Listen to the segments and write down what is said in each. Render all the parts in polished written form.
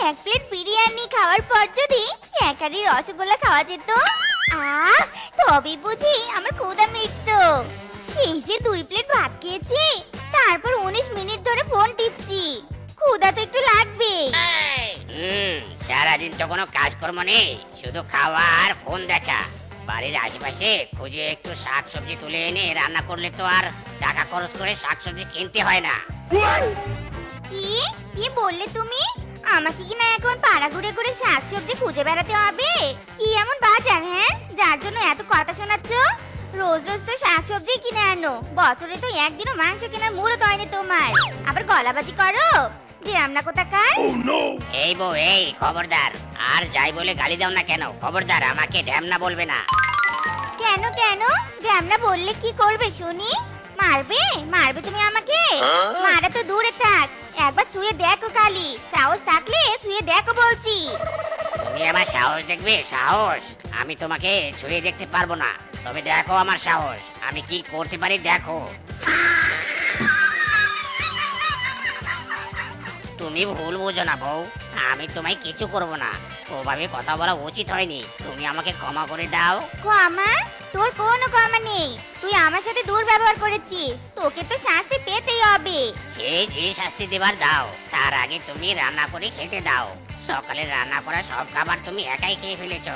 এক প্লেট বিরিয়ানি খাওয়ার পর যদি এক হাঁড়ি রসগোল্লা খাওয়া যেত, তবে বুঝি আমার ক্ষুধা মিটতো। সেই যে 2 প্লেট ভাত খেয়েছি, তারপর 19 মিনিট ধরে ফোন টিপছি। ক্ষুধা তো একটু লাগবে। সারাদিন তো কোনো কাজকর্ম নেই, শুধু খাওয়া আর ফোন দেখা। বাড়ির আশেপাশে খুঁজে একটু শাকসবজি তুলে এনে রান্না করলে তো আর টাকা খরচ করে শাকসবজি কিনতে হয় না। কি কি বললে তুমি? আমাকে কি না এখন পাড়া ঘুরে ঘুরে শাকসবজি খুঁজে বেড়াতে হবে? কি এমন বাজার যার জন্য এত কথা শোনাচ্ছ? রোজ রোজ তো শাকসবজি কিনে আনো, বছরে তো একদিনও মাংস কেনার মুরত হয়নি তোমার। আবার গলাবাজি করো যে আমরা কোথাকার। এই বউ, এই খবরদার, আর যাই বলে গালি দাও না কেন। খবরদার, আমাকে ঢ্যামনা বলবে না। কেন কেন? ঢ্যামনা বললে কি করবে শুনি? মারবে মারবে তুমি আমাকে? মারা তো দূরে থাক, একবার ছুঁয়ে দেখো খালি, সাহস থাকলে ছুঁয়ে দেখো বলছি। তুমি আমার সাহস দেখবে? সাহস? আমি তোমাকে ছুঁয়ে দেখতে পারবো না, তবে দেখো আমার সাহস আমি কি করতে পারি, দেখো। তুমি ভুল বুঝো না বউ, আমি তোমায় কিছু করব না। ওভাবে কথা বলা উচিত হয়নি, তুমি আমাকে ক্ষমা করে দাও। ক্ষমা? তোর কোনো ক্ষমা নেই। তুই আমার সাথে দুর্ব্যবহার করেছিস, তোকে তো শাস্তি পেতেই হবে। সে যে শাস্তি দেবার দাও, তার আগে তুমি রান্না করে খেতে দাও। সকালে রান্না করা সব খাবার তুমি একাই খেয়ে ফেলেছো,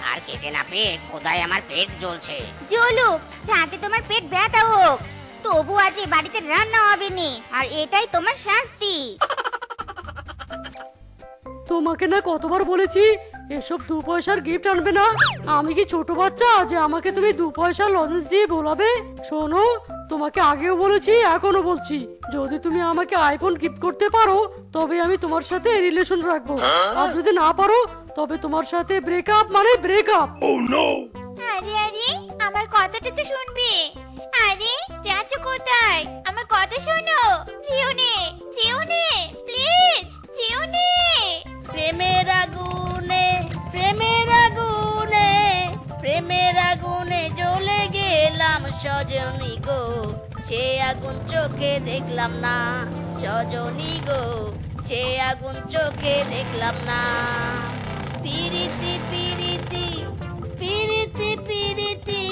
আর খেতে না পেয়ে খোদায় আমার পেট জ্বলছে। জ্বলুক, সাথে তোমার পেট ব্যথা হোক, তবু আজ এই বাড়িতে রান্না হবে না, আর এটাই তোমার শাস্তি। তোমাকে না কতবার বলেছি এসব 2 পয়সার গিফট আনবে না? আমি কি ছোট বাচ্চা যে আমাকে তুমি 2 পয়সার লজেন্স দিয়ে ভোলাবে? শোনো, তোমাকে আগেও বলেছি, এখনো বলছি, যদি তুমি আমাকে আইফোন গিফট করতে পারো তবে আমি তোমার সাথে রিলেশন রাখবো, আর যদি না পারো তবে তোমার সাথে ব্রেকআপ মানে ব্রেকআপ। আরে আরে, আমার কথাটা তো শুনবে। আরে যাচ্ছ কোথায়? আমার কথা শোনো। যেও নে, যেও নে, প্লিজ যেও নে। প্রেমের আগুনে, প্রেমের আগুনে, প্রেমের আগুনে জ্বলে গেলাম সজনী গো, সে আগুন চোখে দেখলাম না। সজনী গো, সে আগুন চোখে দেখলাম না। পিরিতি পিরিতি পিরিতি পিরিতি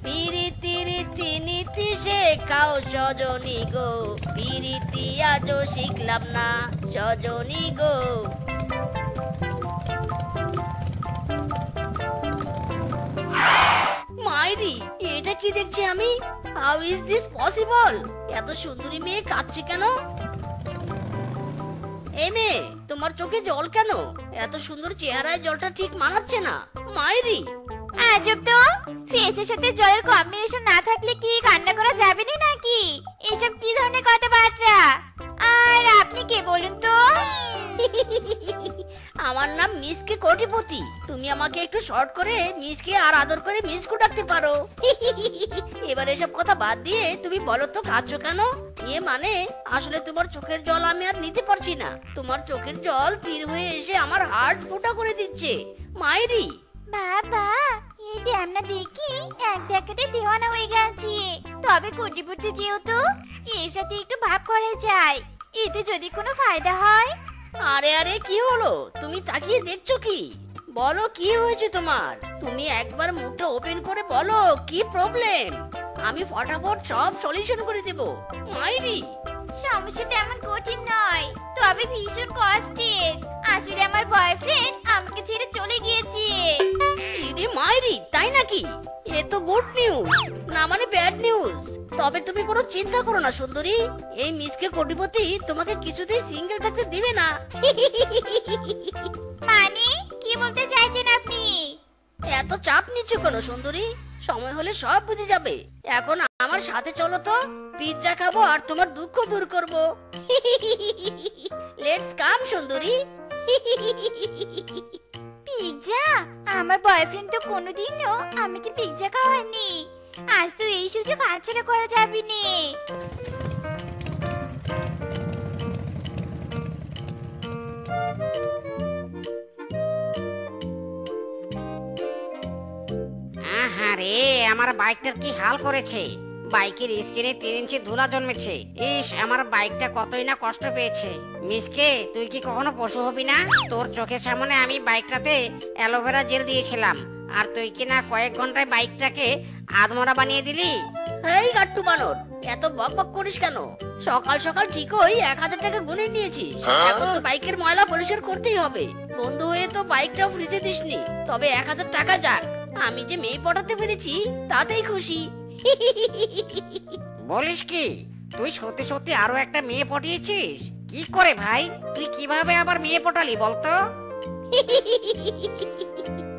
পিরিতি রীতি নীতি শেখাও সজনী গো, পিরিতি আজও শিখলাম না। সজনী গো। মাইরি, এটা কি দেখছি আমি? How is this possible? এত সুন্দরী মেয়ে কাঁদছে কেন? এই মেয়ে, তোমার চোখে জল কেন? এত সুন্দর চেহারায় জলটা ঠিক মানাচ্ছে না। মাইরি, আজব তো, ফেসের সাথে জলের কম্বিনেশন না থাকলে কি কান্না করা যাবে না নাকি? এসব কি ধরনের কথাবার্তা? আর আপনি কে বলুন তো? আমার নাম মিসকে কোটিপতি। তুমি আমাকে একটু শর্ট করে মিসকে আর আদর করে মিসকু ডাকতে পারো। এবার এসব কথা বাদ দিয়ে তুমি বলো তো কাঁদছো কেন? মানে আসলে তোমার চোখের জল আমি আর নিতে পারছি না। তোমার চোখের জল তীর হয়ে এসে আমার হার্ট ফুটা করে দিচ্ছে। মাইরি, বাবা, এই ড্যামনা দেখি এক দেখাতে দেওয়ানা হয়ে গেছে। তবে কোটিপতি যেহেতু, এর সাথে একটু ভাব করা যায়, এতে যদি কোনো ফায়দা হয়। আরে আরে, কি হলো? তুমি তাকিয়ে দেখছো কি? বলো কি হয়েছে তোমার? তুমি একবার মুখটা ওপেন করে বলো কি প্রবলেম, আমি ফটাফট সব সলিউশন করে দেব। মাইরি, সমস্যা তেমন কঠিন নয়, তবে ভীষণ কষ্টের। আসলে আমার বয়ফ্রেন্ড আমাকে ছেড়ে চলে গিয়েছে। ইরে মাইরি, তাই নাকি? এ তো গুড নিউজ, না মানে ব্যাড নিউজ। তবে তুমি কোনো চিন্তা করো না সুন্দরী, এই মিসকে কোটিপতি তোমাকে কিছুতেই সিঙ্গেল থাকতে দিবে না। মানে কি বলতে চাইছেন আপনি? এত চাপ নিচ্ছ কেন সুন্দরী? সময় হলে সব বুঝে যাবে। এখন আমার সাথে চলো তো, পিৎজা খাবো আর তোমার দুঃখ দূর করব। লেটস কাম সুন্দরী। পিৎজা? আমার বয়ফ্রেন্ড তো কোনোদিনও আমাকে পিৎজা খাওয়ায়নি। আজ তো এই সুযোগ হাতছাড়া করা যাবে না। আহারে, আমার বাইকটার কি হাল করেছে। বাইকের স্কিনে 3 ইঞ্চি ধুলা জন্মেছে। ইস, আমার বাইকটা কতই না কষ্ট পেয়েছে। মিসকে, তুই কি কখনো পশু হবি না? তোর চোখের সামনে আমি বাইকটাতে অ্যালোভেরা জেল দিয়েছিলাম, আর তুই কি না কয়েক ঘন্টায় বাইকটাকে আধমরা বানিয়ে দিলি। এই গাট্টু বানর, এত বক বক করিস কেন? সকাল সকাল ঠিকই 1000 টাকা গুনে নিয়েছিস। এখন তো বাইকের ময়লা পরিষ্কার করতেই হবে। বন্ধু হয়ে তো বাইকটাও ফ্রিতে দিসনি, তবে 1000 টাকা যাক। আমি যে মেয়ে পটাতে পেরেছি তাতেই খুশি। বলিস কি, তুই সত্যি সত্যি আরো একটা মেয়ে পটিয়েছিস? কি করে ভাই, তুই কিভাবে আবার মেয়ে পটালি বলতো?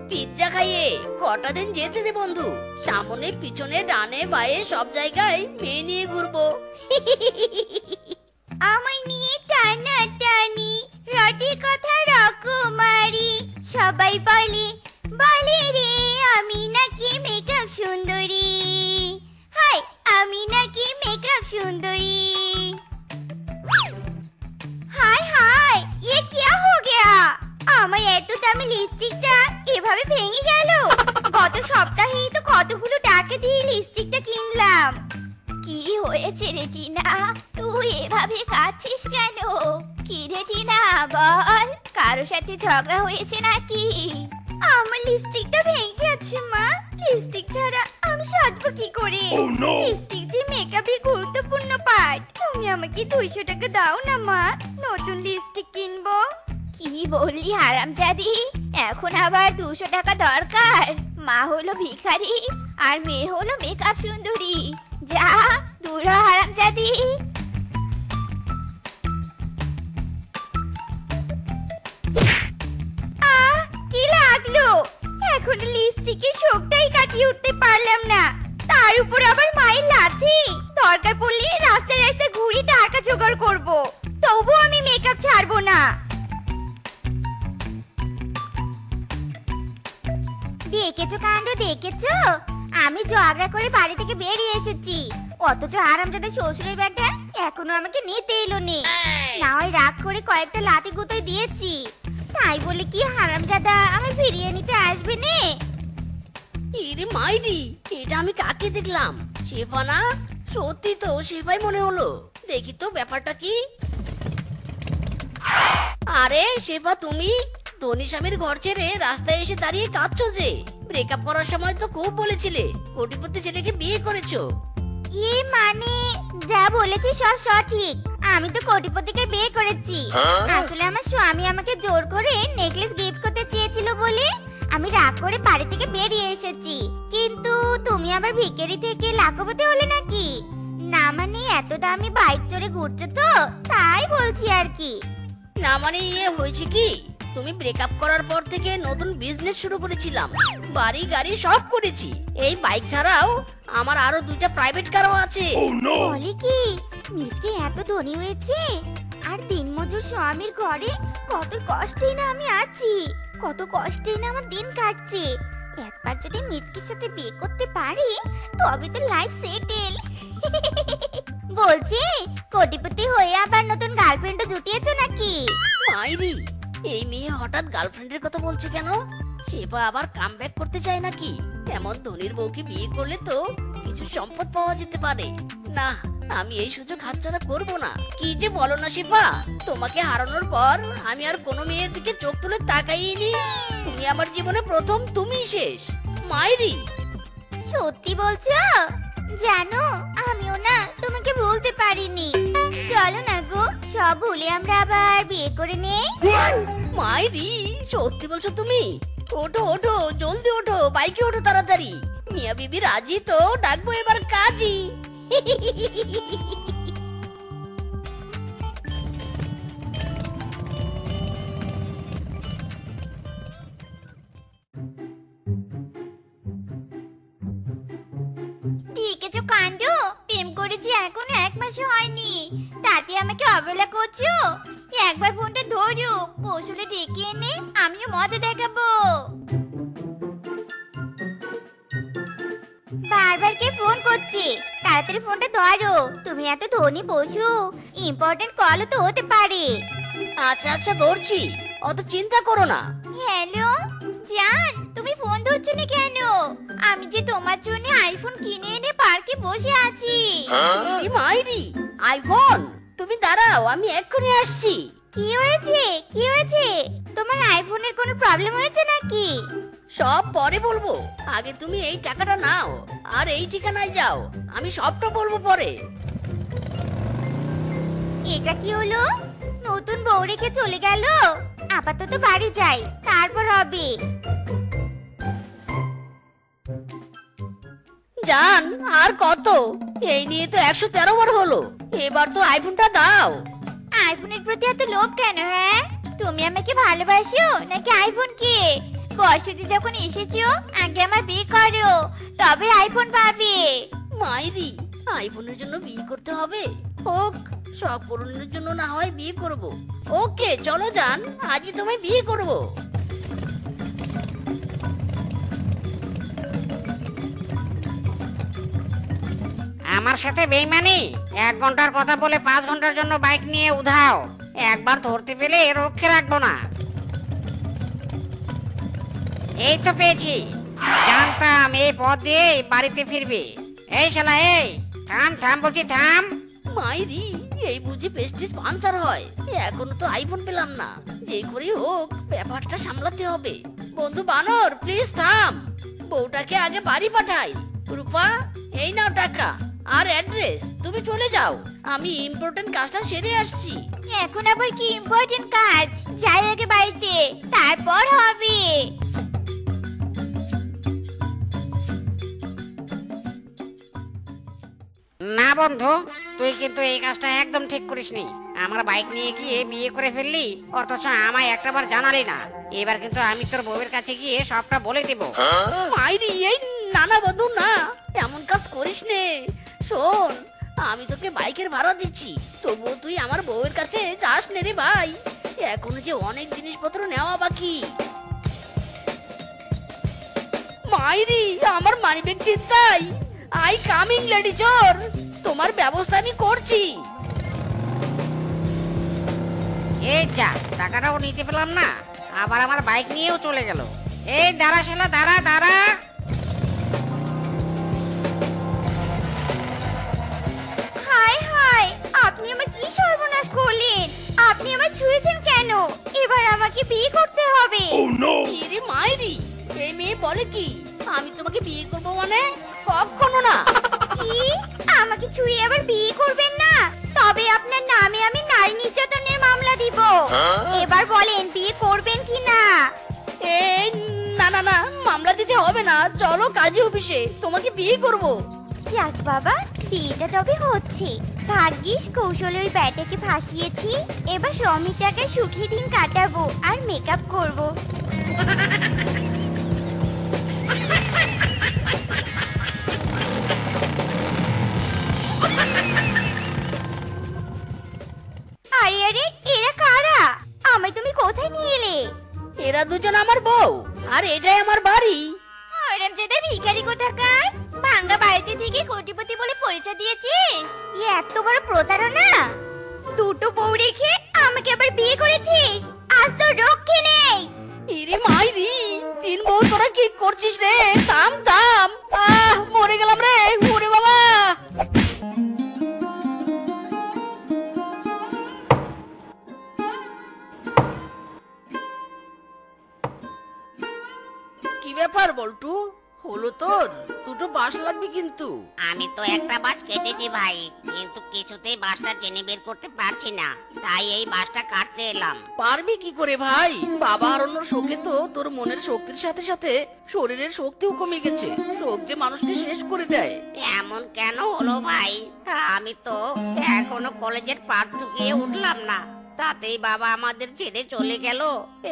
পিজ্জা খাইয়ে কটা দিন যেতে দে বন্ধু। সামনে পিছনে ডানে বায়ে সব জায়গায় মেয়ে নিয়ে ঘুরবো। আমায় নিয়ে টানাটানি, রটির কথা রকমারি। সবাই বলে বলে রে আমি নাকি মেকআপ সুন্দরী। হাই, আমি নাকি মেকআপ সুন্দরী। হাই হাই, ये क्या हो गया? আমার এত দামি লিপস্টিকটা এভাবে ভেঙে গেল। গত সপ্তাহেই তো কতগুলো টাকা দিয়ে লিপস্টিকটা কিনলাম। কি হয়েছে রে টিনা, তুই এভাবে কাঁদছিস কেন? কি রে টিনা বল, কারোর সাথে ঝগড়া হয়েছে নাকি? আমার লিপস্টিকটা ভেঙে গেছে মা। লিপস্টিক ছাড়া আমি সাজবো কি করে? লিপস্টিক যে মেকআপের গুরুত্বপূর্ণ পার্ট। তুমি আমাকে 200 টাকা দাও না মা, নতুন লিপস্টিক কিনবো। কি বললি হারামজাদি, এখন আবার 200 টাকা দরকার? মা হলো ভিখারি আর মেয়ে হলো মেকআপ সুন্দরী। যা দূর হ হারামজাদি। আহ, কি লাগলো? এখন লিপস্টিকের শোকটাই কাটিয়ে উঠতে পারলাম না, তার উপর আবার মায়ের লাথি। দরকার পড়লে রাস্তায় রাস্তায় ঘুরে টাকা জোগাড় করবো, তবু আমি মেকআপ ছাড়বো না। দেখেছো কাণ্ড, দেখেছো? আমি ঝগড়া করে বাড়ি থেকে বেরিয়ে এসেছি, অথচ হারামজাদা শ্বশুরের বেটা এখনো আমাকে নিতে এলো নে। না হয় রাগ করে কয়েকটা লাথি গুঁতোই দিয়েছি, তাই বলে কি হারামজাদা আমি ফিরিয়ে নিতে আসবে নে? ইরে মাইরি, এটা আমি কাকে দেখলাম? শেফা না? সত্যি তো শেফাই মনে হলো। দেখি তো ব্যাপারটা কি। আরে শেফা, তুমি ধনী স্বামীর ঘর ছেড়ে রাস্তায় এসে দাঁড়িয়ে কাঁদছো যে? ব্রেকআপ করার সময় তো খুব বলেছিলে কোটিপতি ছেলেকে বিয়ে করেছো। মানে যা বলেছি সব সঠিক। আমি তো কোটিপতিকে বিয়ে করেছি। আসলে আমার স্বামী আমাকে জোর করে নেকলেস গিফট করতে চেয়েছিল বলে আমি রাগ করে বাড়ি থেকে বেরিয়ে এসেছি। কিন্তু তুমি আবার ভিখারি থেকে লাখপতি হলে নাকি? না মানে এত দামি বাইক চড়ে ঘুরছো তো, তাই বলছি আর কি। না মানে হয়েছে কি, তুমি ব্রেকআপ করার পর থেকে নতুন বিজনেস শুরু করেছিলাম, বাড়ি গাড়ি সব করেছি। এই বাইক ছাড়াও আমার আরো 2টা প্রাইভেট কারও আছে। বলে কি নিজকে এত ধনী হয়েছে? আর দিনমজুর স্বামীর ঘরে কত কষ্টে না আমি আছি, কত কষ্টে না আমার দিন কাটছে। একবার যদি নিজকের সাথে বিয়ে করতে পারি তবে তো লাইফ সেটেল। বলছি কোটিপতি হয়ে আবার নতুন গার্লফ্রেন্ডও জুটিয়েছো নাকি? মাইরি, এই মেয়ে হঠাৎ গার্লফ্রেন্ডের কথা বলছে কেন? শেফা আবার কামব্যাক করতে চায় নাকি? এমন ধনীর বউকে বিয়ে করলে তো কিছু সম্পদ পাওয়া যেতে পারে। না, আমি এই সুযোগ হাতছাড়া করব না। কি যে বলো না শেফা, তোমাকে হারানোর পর আমি আর কোনো মেয়ের দিকে চোখ তুলে তাকাইনি। তুমি আমার জীবনে প্রথম, তুমিই শেষ। মাইরি, সত্যি বলছো? জানো আমিও না তোমাকে বলতে পারিনি। চলো না গো, সব ভুলে আমরা আবার বিয়ে করে নেই। মাইরি, সত্যি বলছো তুমি? ওঠো ওঠো, জলদি ওঠো, বাইকে ওঠো তাড়াতাড়ি। মিয়া বিবি রাজি তো ডাকবো এবার কাজী। দেখেছো কাণ্ড, প্রেম করেছি এখন 1 মাসও হয়নি, তাতে আমাকে অবহেলা করছো। একবার ফোনটা ধরো, কৌশলে ডেকে এনে আমিও মজা দেখাবো। বারবার কে ফোন করছে? তাড়াতাড়ি ফোনটা ধরো, তুমি এত ধনী পশু, ইম্পর্টেন্ট কলও তো হতে পারে। আচ্ছা আচ্ছা, ধরছি, অত চিন্তা করো না। হ্যালো জান, তুমি ফোন ধরছো না কেন? আমি যে তোমার জন্য আইফোন কিনে এনে পার্কে বসে আছি। ইরি মাইরি, আইফোন? তুমি দাঁড়াও, আমি এক্ষুনি আসছি। কি হয়েছে? কি হয়েছে? তোমার আইফোনের কোনো প্রবলেম হয়েছে নাকি? সব পরে বলবো, আগে তুমি এই টাকাটা নাও আর এই ঠিকানায় যাও, আমি সবটা বলবো পরে। এটা কি হলো? নতুন বউ রেখে চলে গেল। আপাতত বাড়ি যাই, তারপর হবে। জান, আর কত? এই নিয়ে তো 113 বার হলো, এবার তো আইফোনটা দাও। আইফোনের প্রতি এত লোভ কেন? হ্যাঁ, তুমি আমাকে ভালোবাসো নাকি আইফোনকে? বর্ষাতে যখন এসেছো আগে আমার বিয়ে করো, তবে আইফোন পাবে। মাইরি, আইফোনের জন্য বিয়ে করতে হবে? হোক, শখ পূরণের জন্য না হয় বিয়ে করব। ওকে চলো জান, আজই তোমায় বিয়ে করব। আমার সাথে বেইমানি? 1 ঘন্টার কথা বলে 5 ঘন্টার জন্য বাইক নিয়ে উধাও। একবার ধরতে পেলে রক্ষে রাখবো না। এই তো পেয়েছি, জানতাম এই পথ দিয়ে বাড়িতে ফিরবে। এই শালা, এই থাম থাম বলছি, থাম। মাইরি, এই বুঝি প্রেস্টিজ পাঞ্চার হয়? এখনো তো আইফোন পেলাম না। যে করে হোক ব্যাপারটা সামলাতে হবে। বন্ধু বানর, প্লিজ থাম, বউটাকে আগে বাড়ি পাঠাই। রূপা, এই নাও টাকা আর অ্যাড্রেস, তুমি চলে যাও, আমি ইম্পর্টেন্ট কাজটা সেরে আসছি। এখন আবার কি ইম্পর্টেন্ট কাজ? যাই আগে বাড়িতে, তারপর হবে। না বন্ধু, তুই কিন্তু এই কাজটা একদম ঠিক করিসনি। আমার বাইক নিয়ে গিয়ে বিয়ে করে ফেললি, অথচ আমায় একটাবার জানালি না। এবার কিন্তু আমি তোর বউয়ের কাছে গিয়ে সবটা বলে দেব। মাইরি, এই নানা বন্ধু না, এমন কাজ করিস নে। শোন, আমি তোকে বাইকের ভাড়া দিচ্ছি, তবুও তুই আমার বউয়ের কাছে যাস নে রে ভাই। এখনো যে অনেক জিনিসপত্র নেওয়া বাকি। মাইরি, আমার মানিব্যাগ চিন্তাই। আই কামিং লেডি চোর, তোমার ব্যবস্থা আমি করছি। এই যা, টাকাটাও নিতে পেলাম না, আবার আমার বাইক নিয়েও চলে গেল। এই দাঁড়া শালা, দাঁড়া দাঁড়া। হায় হায়, আপনি আমার কি সর্বনাশ করলেন? আপনি আমার ছুঁয়েছেন কেন? এবার আমাকে বিয়ে করতে হবে। ইরে মাইরি, এই মেয়ে বলে কি আমি তোমাকে বিয়ে করবো মানে? কখনো না। কি? আমাকে ছুঁয়ে আবার বিয়ে করবেন না? তবে আপনার নামে আমি নারী নির্যাতনের মামলা দিব। এবার বলেন বিয়ে করবেন কি না? এই না না না, মামলা দিতে হবে না, চলো কাজী অফিসে, তোমাকে বিয়ে করব। যাক বাবা, বিয়েটা তবে হচ্ছে। ভাগ্যিস কৌশলে ওই ব্যাটাকে ফাঁসিয়েছি। এবার স্বামীর টাকায় সুখী দিন কাটাবো আর মেকআপ করব। আরে আরে, এরা কারা? আমায় তুমি কোথায় নিয়ে এলে? এরা দুজন আমার বউ, আর এটাই আমার বাড়ি। হারামজাদা ভিখারি কোথাকার! ভাঙ্গা বাড়িতে থেকে কোটিপতি বলে পরিচয় দিয়েছিস? এত বড় প্রতারণা! দুটো বউ রেখে আমাকে আবার বিয়ে করেছিস? আজ তো রক্ষে নেই। ইরে মাইরি, 3 বউ তোরা কি করছিস রে? থাম থাম, মরে গেলাম রে, ওরে বাবা। কি ব্যাপার বল্টু, হলো তোর? দুটো বাঁশ লাগবে কিন্তু। আমি তো একটা বাঁশ কেটেছি ভাই, কিন্তু কিছুতেই বাঁশটা টেনে বের করতে পারছি না, তাই এই বাঁশটা কাটতে এলাম। পারবি কি করে ভাই? বাবা হারানোর শোকে তো তোর মনের শক্তির সাথে সাথে শরীরের শক্তিও কমে গেছে। শোক যে মানুষকে শেষ করে দেয়। এমন কেন হলো ভাই? আমি তো এখনো কলেজের পাঠ ঢুকিয়ে উঠলাম না, তাতেই বাবা আমাদের ছেড়ে চলে গেল।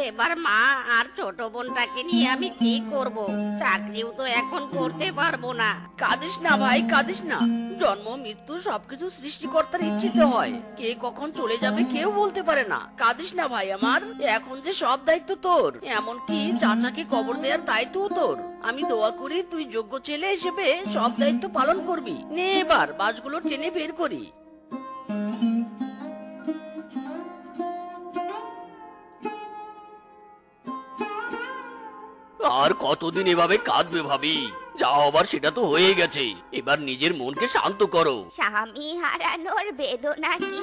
এবার মা আর ছোট বোনটাকে নিয়ে আমি কি করব? চাকরিও তো এখন করতে পারবো না। কাঁদিস না ভাই, কাঁদিস না। জন্ম মৃত্যু সবকিছু সৃষ্টিকর্তার ইচ্ছিতে হয়, কে কখন চলে যাবে কেউ বলতে পারে না। কাঁদিস না ভাই আমার, এখন যে সব দায়িত্ব তোর, এমনকি চাচাকে কবর দেওয়ার দায়িত্বও তোর। আমি দোয়া করি তুই যোগ্য ছেলে হিসেবে সব দায়িত্ব পালন করবি। নে এবার বাসগুলো টেনে বের করি। আর কতদিন এভাবে কাঁদবে ভাবি? যা হবার সেটা তো হয়ে গেছে, এবার নিজের মনকে শান্ত করো। স্বামী হারানোর বেদনা কি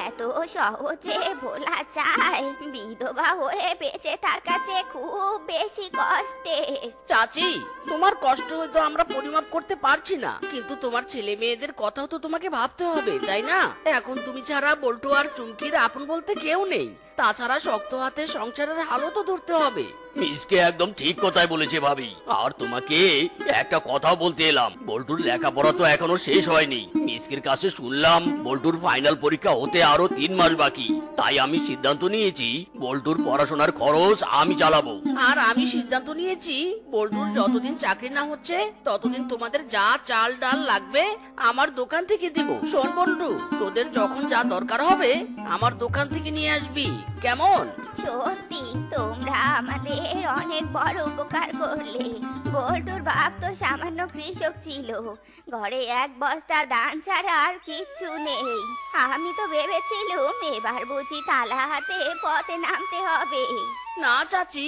এত সহজে ভোলা যায়? বিধবা হয়ে বেঁচে থাকাছে খুব বেশি কষ্টের। চাচি, তোমার কষ্ট হয়তো আমরা পরিমাপ করতে পারছি না, কিন্তু তোমার ছেলে মেয়েদের কথাও তো তোমাকে ভাবতে হবে, তাই না? এখন তুমি ছাড়া বল্টু আর চুমকির আপন বলতে কেউ নেই। তাছাড়া শক্ত হাতে সংসারের হালও তো ধরতে হবে। মিসকে একদম ঠিক কথাই বলেছে ভাবি। আর তোমাকে একটা কথা বলতে এলাম, বল্টুর লেখাপড়া তো এখনো শেষ হয়নি। মিসকের কাছে শুনলাম বল্টুর ফাইনাল পরীক্ষা হতে আরো 3 মাস বাকি। তাই আমি সিদ্ধান্ত নিয়েছি বল্টুর পড়াশোনার খরচ আমি চালাবো। আর আমি সিদ্ধান্ত নিয়েছি বল্টুর যতদিন চাকরি না হচ্ছে ততদিন তোমাদের যা চাল ডাল লাগবে আমার দোকান থেকে দিব। শোন বল্টু, তোদের যখন যা দরকার হবে আমার দোকান থেকে নিয়ে আসবি, কেমন? সত্যি তোমরা আমাদের অনেক বড় উপকার করলে। বল্টুর বাপ তো সামান্য কৃষক ছিল, ঘরে 1 বস্তা ধান ছাড়া আর কিচ্ছু নেই। আমি তো ভেবেছিলুম এবার বুঝি তালা হাতে পথে নামতে হবে। না চাচি,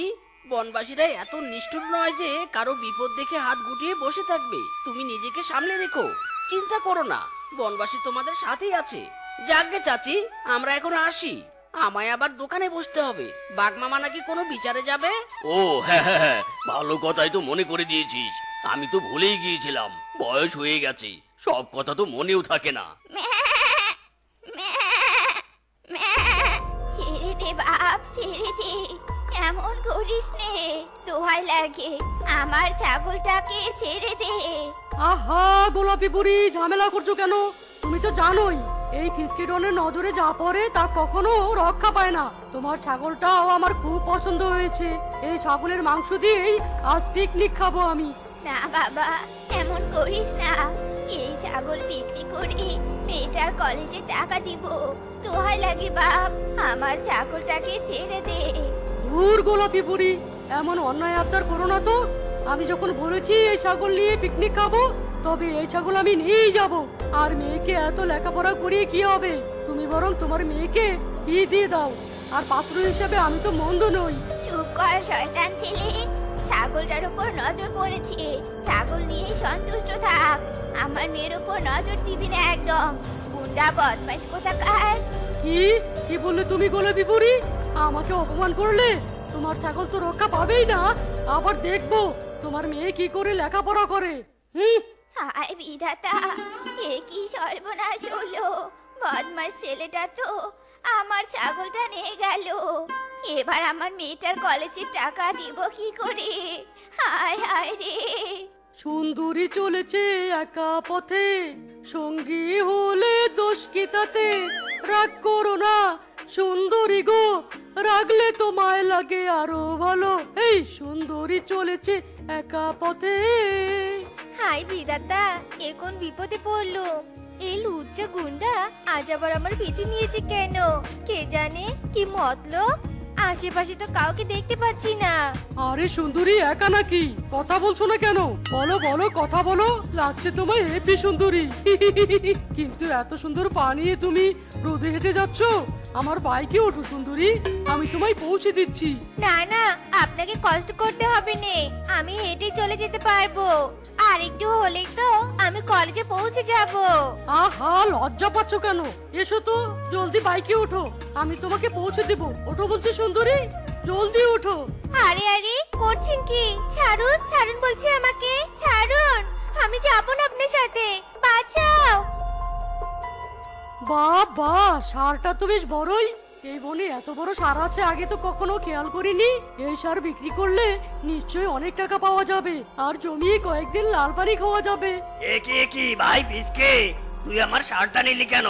বনবাসীরা এত নিষ্ঠুর নয় যে কারো বিপদ দেখে হাত গুটিয়ে বসে থাকবে। তুমি নিজেকে সামলে রেখো, চিন্তা করো না, বনবাসী তোমাদের সাথেই আছে। যাকগে চাচি, আমরা এখন আসি, আমায় আবার দোকানে বসতে হবে। বাগমামা নাকি কোনো বিচারে যাবে। ও হ্যাঁ হ্যাঁ হ্যাঁ, ভালো কথাই তো মনে করে দিয়েছিস। আমি তো ভুলেই গিয়েছিলাম, বয়স হয়ে গেছে, সব কথা তো মনেও থাকে না। ছেড়ে দে বাপ, ছেড়ে দে, এমন করিস নে, দোহাই লাগে, আমার ছাগলটাকে ছেড়ে দে। আহা গোলাপি বুড়ি, ঝামেলা করছো কেন? তুমি তো জানোই এই ফিসকিডনের নজরে যা পড়ে তা কখনো রক্ষা পায় না। তোমার ছাগলটাও আমার খুব পছন্দ হয়েছে, এই ছাগলের মাংস দিয়েই আজ পিকনিক খাবো আমি। না বাবা, এমন করিস না, এই ছাগল বিক্রি করে মেয়েটার কলেজে টাকা দিব। দোহাই লাগে বাপ, আমার ছাগলটাকে ছেড়ে দে। দূর গোলাপি বুড়ি, এমন অন্যায় আবদার করো না তো। আমি যখন বলেছি এই ছাগল নিয়ে পিকনিক খাবো, তবে এই ছাগল আমি নিয়েই যাব। আর মেয়েকে এত লেখাপড়া করিয়ে কি হবে? তুমি বরং তোমার মেয়েকে বিয়ে দিয়ে দাও। আর পাত্র হিসাবে আমি তো মন্দ নই। চুপ কর শয়তান ছেলে, ছাগলটার উপর নজর পড়েছে, ছাগল নিয়ে সন্তুষ্ট থাক। আমার মেয়ের উপর নজর দিবি না একদম, গুন্ডা বদমাইশ কোথাকার। কি কি বললে তুমি গোলাপি বুড়ি? আমাকে অপমান করলে? তোমার ছাগল তো রক্ষা পাবেই না, আবার দেখবো তোমার মেয়ে কি করে লেখাপড়া করে। হায় বিধাতা, এ কি সর্বনাশ হলো! বদমাস ছেলেটা তো আমার ছাগলটা নিয়ে গেল। এবার আমার মেয়েটার কলেজের টাকা দিব কি করে? হায় হায় রে! সুন্দরী চলেছে একা পথে, সঙ্গী হলে দোষ কি তাতে? রাগ করো না সুন্দরী গো, রাগলে তোমায় লাগে আরো ভালো। এই সুন্দরী চলেছে একা পথে। হায় বিধাতা, এ কোন বিপদে পড়লো! এই লুচ্চা গুন্ডা আজ আবার আমার পিছু নিয়েছে কেন? কে জানে কি মতলব। আশেপাশে তো কাউকে দেখতে পাচ্ছি না। আরে সুন্দরী একা নাকি? কথা বলছো না কেন? বলো বলো, কথা বলো, লাগছে তোমায় হেবি সুন্দরী। কিন্তু এত সুন্দর পা নিয়ে তুমি রোদে হেঁটে যাচ্ছ? আমার বাইকে ওঠো সুন্দরী, আমি তোমায় পৌঁছে দিচ্ছি। না না, আপনাকে কষ্ট করতে হবে না, আমি হেঁটে চলে যেতে পারবো। আর একটু হলেই তো আমি কলেজে পৌঁছে যাব। আহা লজ্জা পাচ্ছ কেন? এসো তো, জলদি বাইকে ওঠো, আমি তোমাকে পৌঁছে দেবো। ওঠো বলছি সুন্দরী, জলদি ওঠো। আরে আরে করছেন কি? ছাড়ুন ছাড়ুন বলছি, আমাকে ছাড়ুন, আমি যাব না আপনার সাথে, বাঁচাও। বাবা, সারটা তো বেশ বড়ই। এই বনে এত বড় সার আছে, আগে তো কখনো খেয়াল করিনি। এই সার বিক্রি করলে নিশ্চয়ই অনেক টাকা পাওয়া যাবে, আর জমিয়ে কয়েকদিন লাল পানি খাওয়া যাবে। একি ভাই পিসকে, তুই আমার সারটা নিলি কেন?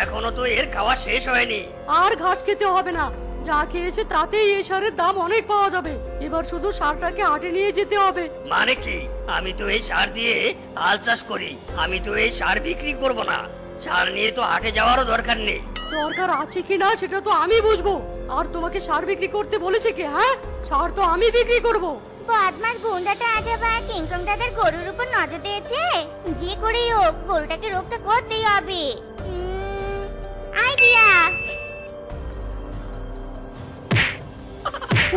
এখনো তো এর খাওয়া শেষ হয়নি। আর ঘাস খেতে হবে না, যা খেয়েছে তাতেই এই সারের দাম অনেক পাওয়া যাবে। এবার শুধু সারটাকে হাটে নিয়ে যেতে হবে। মানে কি? আমি তো এই সার দিয়ে হাল চাষ করি, আমি তো এই সার বিক্রি করব না। সার নিয়ে তো হাটে যাওয়ারও দরকার নেই। দরকার আছে কিনা সেটা তো আমি বুঝবো। আর তোমাকে সার বিক্রি করতে বলেছে কে? হ্যাঁ, সার তো আমি বিক্রি করব। বদমাস গুন্ডাটা আজ আবার কিংকং দাদার গরুর উপর নজর দিয়েছে। যে করেই হোক গরুটাকে রক্ষা করতেই হবে। আইডিয়া!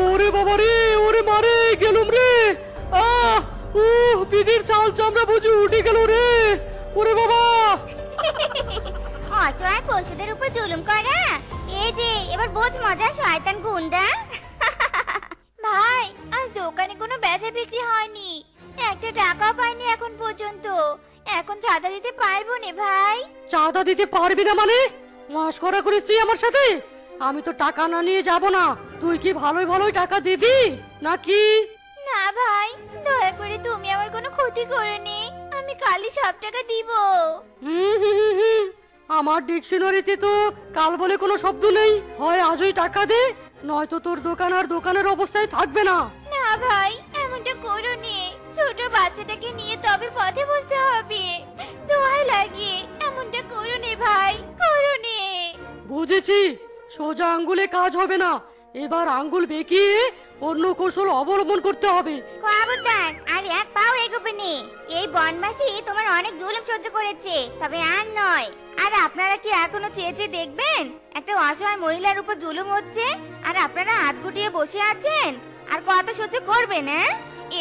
ওরে বাবা রে, ওরে মা বাবারে গেলুম রে। আহ পিঠের চাল চামড়া বুঝি উঠে গেল রে। ওরে বাবা। অসহায় পশুদের উপর জুলুম করা, এই যে এবার বোঝ মজা শয়তান গুন্ডা। ভাই আজ দোকানে কোনো বেচা বিক্রি হয়নি, একটা টাকাও পাইনি এখন পর্যন্ত। এখন চাঁদা দিতে পারবো না ভাই। চাঁদা দিতে পারবি না মানে? মস্করা করিস তুই আমার সাথে? আমি তো টাকা না নিয়ে যাব না। তুই কি ভালোই ভালোই টাকা দিবি নাকি? না ভাই, দয়া করে তুমি আমার কোনো ক্ষতি করোনি, আমি কালই সব টাকা দিব। হুম। আমার ডিকশনারিতে তো কাল বলে কোনো শব্দ নেই। হয় আজই টাকা দে, নয়তো তোর দোকান আর দোকানের অবস্থায় থাকবে না। না ভাই, এমনটা করোনি, ছোট বাচ্চাটাকে নিয়ে তবে পথে বসতে হবে। দোয়াই লাগে, এমনটা করোনি ভাই, করোনি। বুঝেছি, সোজা আঙ্গুলে কাজ হবে না, এবার আঙ্গুল বেঁকিয়ে অন্য কৌশল অবলম্বন করতে হবে। খবরদার আর এক পাও এগোবে নে। এই বনবাসী তোমার অনেক জুলুম সহ্য করেছে, তবে আর নয়। আর আপনারা কি এখনো চেয়ে চেয়ে দেখবেন একটা অসহায় মহিলার উপর জুলুম হচ্ছে, আর আপনারা হাত গুটিয়ে বসে আছেন? আর কত সহ্য করবেন?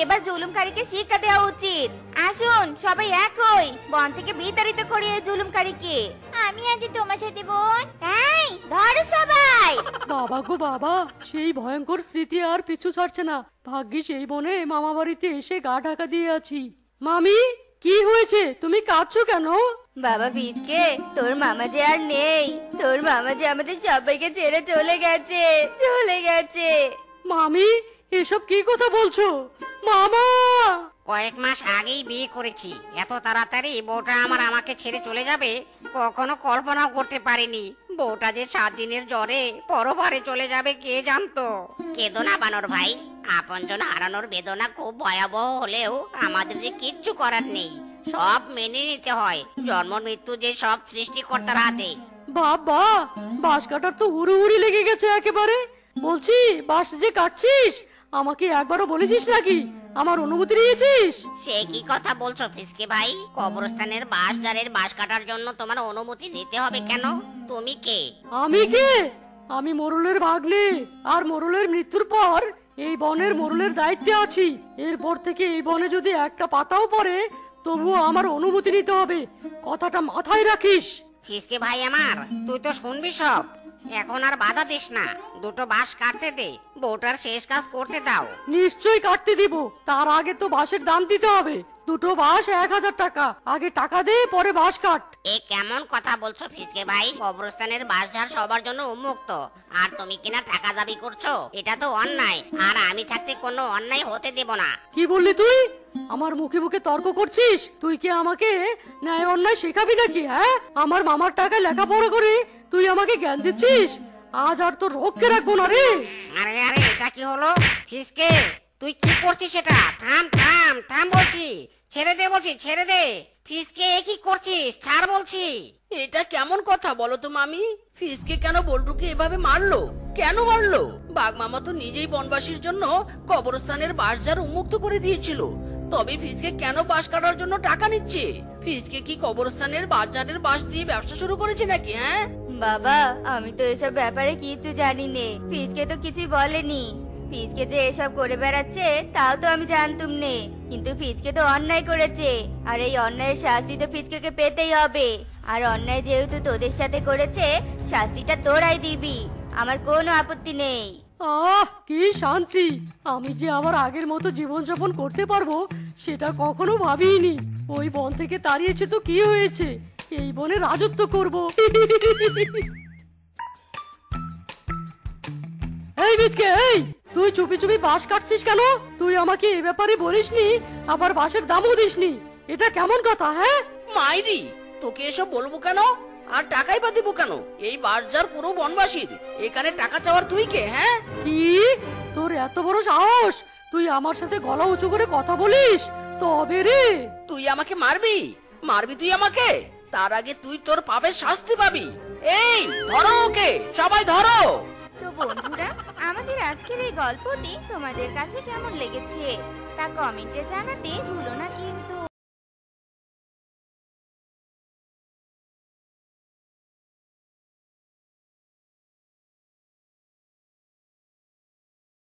এবার জুলুমকারীকে শিক্ষা দেওয়া উচিত। আসুন সবাই এক হই, বন থেকে বিতাড়িত করি এই জুলুমকারীকে। আমি আজ তোমার সাথে বোন। এই ধরো সবাই। বাবা গো বাবা, সেই ভয়ঙ্কর স্মৃতি আর পিছু ছাড়ছে না। ভাগ্যিস এই বনে মামা বাড়িতে এসে গা ঢাকা দিয়ে আছি। মামি, কি হয়েছে? তুমি কাঁদছো কেন? বাবা পিচকে, তোর মামা যে আর নেই। তোর মামা যে আমাদের সবাইকে ছেড়ে চলে গেছে, চলে গেছে। মামি, এসব কি কথা বলছো? মামা! কয়েক মাস আগেই বিয়ে করেছি, এত তাড়াতাড়ি বউটা আমাকে ছেড়ে চলে যাবে কখনো কল্পনাও করতে পারিনি। বউটা যে 7 দিনের জ্বরে পরবারে চলে যাবে কে জানতো। কেঁদো না বানর ভাই, আপনজন হারানোর বেদনা খুব ভয়াবহ হলেও আমাদের যে কিচ্ছু করার নেই, সব মেনে নিতে হয়। জন্ম মৃত্যু যে সব সৃষ্টিকর্তার হাতে। বাবা, বাঁশ কাটার তো হুড়ুহুড়ি লেগে গেছে একেবারে। বলছি, বাঁশ যে কাটছিস আমাকে একবারও বলেছিস নাকি? আমার অনুমতি নিয়েছিস? সে কি কথা বলছো ফিসকে ভাই? কবরস্থানের বাঁশঝাড়ের বাঁশ কাটার জন্য তোমার অনুমতি নিতে হবে কেন? তুমি কে? আমি কে? আমি মোরলের ভাগ্নে, আর মোরলের মৃত্যুর পর এই বনের মোরলের দায়িত্বে আছি। এরপর থেকে এই বনে যদি একটা পাতাও পড়ে তবুও আমার অনুমতি নিতে হবে, কথাটা মাথায় রাখিস। ফিসকে ভাই আমার, তুই তো শুনবি সব। এখন আর বাধা দিস না, দুটো বাঁশ কাটতে দে, বউটার শেষ কাজ করতে দাও। নিশ্চয়ই কাটতে দিব, তার আগে তো বাঁশের দাম দিতে হবে। দুটো বাঁশ 1000 টাকা। আগে টাকা দে, পরে বাঁশ কাট। এ কেমন কথা বলছো ফিসকে ভাই? কবরস্থানের বাঁশঝাড় সবার জন্য উন্মুক্ত, আর তুমি কিনা টাকা দাবি করছো? এটা তো অন্যায়, আর আমি থাকতে কোনো অন্যায় হতে দেব না। কি বললি তুই? আমার মুখে মুখে তর্ক করছিস? তুই কি আমাকে ন্যায় অন্যায় শেখাবি নাকি? হ্যাঁ, আমার মামার টাকায় লেখাপড়া করে তুই আমাকে জ্ঞান দিচ্ছিস? আজ আর তো রক্ষে রাখবো না রে। আরে আরে, এটা কি হলো? ফিসকে, তুই কি করছিস? এটা থাম থাম থাম বলছি, ছেড়ে দে বলছি, ছেড়ে দে। ফিসকে, এ কি করছিস? ছাড় বলছি। এটা কেমন কথা বলো তো মামি? ফিসকে কেন বল্টুকে এভাবে মারলো? কেন মারলো? বাঘ মামা তো নিজেই বনবাসীর জন্য কবরস্থানের বাঁশঝাড় উন্মুক্ত করে দিয়েছিল, তবে ফিসকে কেন বাঁশ কাটার জন্য টাকা নিচ্ছে? ফিসকে কি কবরস্থানের বাঁশঝাড়ের বাঁশ দিয়ে ব্যবসা শুরু করেছে নাকি? হ্যাঁ বাবা, আমি তো এসব ব্যাপারে কিছু জানি নে। ফিজকে তো কিছুই বলেনি। ফিজকে যে এসব করে বেড়াচ্ছে তাও তো আমি জানতুম নে, কিন্তু ফিজকে তো অন্যায় করেছে, আর এই অন্যায়ের শাস্তি তো ফিজকে পেতেই হবে। আর অন্যায় যেহেতু তোদের সাথে করেছে, শাস্তিটা তোরাই দিবি, আমার কোনো আপত্তি নেই। আহ, কি শান্তি! আমি যে আবার আগের মতো জীবনযাপন করতে পারবো সেটা কখনো ভাবিনি। ওই বন থেকে তাড়িয়েছে তো কি হয়েছে, এই বনে রাজত্ব করব। এই বিচকে, এই তুই চুপি চুপি বাঁশ কাটছিস কেন? তুই আমাকে এই ব্যাপারে বলিসনি, আবার বাঁশের দামও দিসনি। এটা কেমন কথা? হ্যাঁ মাইরি, তোকে এসব বলবো কেন? আর টাকাই বা দিব কেন? এই বাঁশঝাড় পুরো বনবাসীর, এখানে টাকা চাওয়ার তুই কে? হ্যাঁ, কি তোর এত বড় সাহস? তুই আমার সাথে গলা উঁচু করে কথা বলিস? তবে রে, তুই আমাকে মারবি? মারবি তুই আমাকে? তার আগে তুই তোর পাপের শাস্তি পাবি। এই ধরো ওকে, সবাই ধরো। তো বন্ধুরা, আমাদের আজকের এই গল্পটি তোমাদের কাছে কেমন লেগেছে তা কমেন্টে জানাতে ভুলো না কিন্তু।